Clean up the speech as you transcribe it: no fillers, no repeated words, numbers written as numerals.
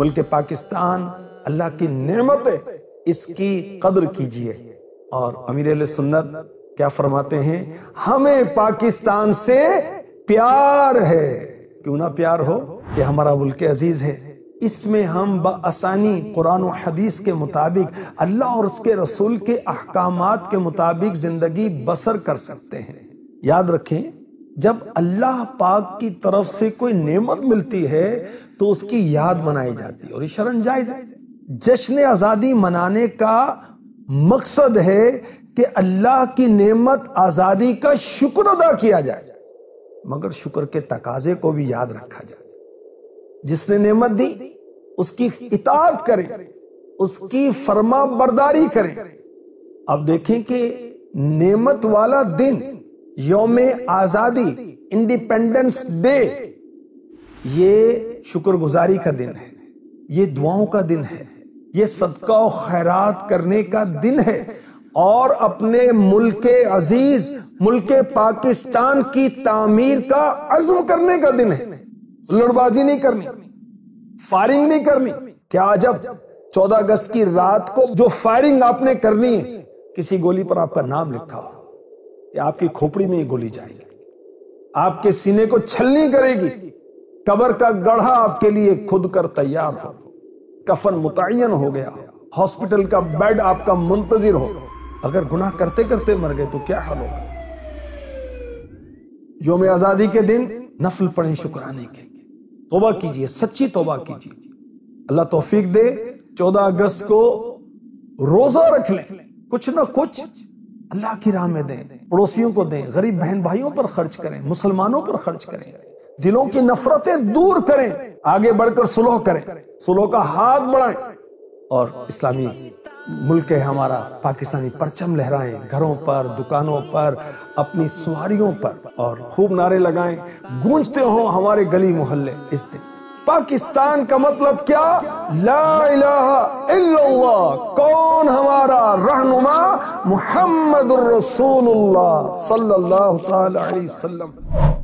ملک پاکستان اللہ کی نعمت ہے، اس کی قدر کیجئے۔ اور امیر اہل سنت کیا فرماتے ہیں؟ ہمیں پاکستان سے پیار ہے۔ کیوں نہ پیار ہو کہ ہمارا ملک عزیز ہے، اس میں ہم بآسانی قرآن و حدیث کے مطابق، اللہ اور اس کے رسول کے احکامات کے مطابق زندگی بسر کر سکتے ہیں۔ یاد رکھیں، جب اللہ پاک کی طرف سے کوئی نعمت ملتی ہے تو اس کی یاد منائی جاتی ہے، اور یہ شرعاً جائز ہے۔ جشن آزادی منانے کا مقصد ہے کہ اللہ کی نعمت آزادی کا شکر ادا کیا جائے، مگر شکر کے تقاضے کو بھی یاد رکھا جائے۔ جس نے نعمت دی اس کی اطاعت کریں، اس کی فرما برداری کریں۔ اب دیکھیں کہ نعمت والا دن، یوم آزادی، انڈیپینڈنس ڈے، یہ شکر گزاری کا دن ہے، یہ دعاؤں کا دن ہے، یہ صدقہ و خیرات کرنے کا دن ہے، اور اپنے ملک عزیز، ملک پاکستان کی تعمیر کا عزم کرنے کا دن ہے۔ لڑ بازی نہیں کرنی، فائرنگ نہیں کرنی۔ کیا جب 14 اگست کی رات کو جو فائرنگ آپ نے کرنی ہے، کسی گولی پر آپ کا نام لکھا ہو، یا آپ کی کھوپڑی میں یہ گولی جائے گی، آپ کے سینے کو چھلنی کرے گی، قبر کا گڑھا آپ کے لیے کھود کر تیار ہو، کفن متعین ہو گیا، ہاسپٹل کا بیڈ آپ کا منتظر ہو، اگر گناہ کرتے کرتے مر گئے تو کیا حال ہوگا؟ یوم آزادی کے دن نفل پڑھیں شکرانے کے، توبہ کیجئے، سچی توبہ کیجئے۔ اللہ توفیق دے 14 اگست کو روزہ رکھ لیں، کچھ نہ کچھ اللہ کی راہ میں دیں، پڑوسیوں کو دیں، غریب بہن بھائیوں پر خرچ کریں، مسلمانوں پر خرچ کریں، دلوں کی نفرتیں دور کریں، آگے بڑھ کر صلح کریں، صلح کا ہاتھ بڑھائیں، اور اسلامی ملک ہے ہمارا، پاکستانی پرچم لہرائیں، گھروں پر، دکانوں پر، اپنی سواریوں پر، اور خوب نعرے لگائیں، گونجتے ہوں ہمارے گلی محلے اس دن۔ پاکستان کا مطلب کیا؟ لا الہ الا اللہ۔ کون ہمارا رہنما؟ محمد الرسول اللہ صلی اللہ تعالی علیہ وسلم۔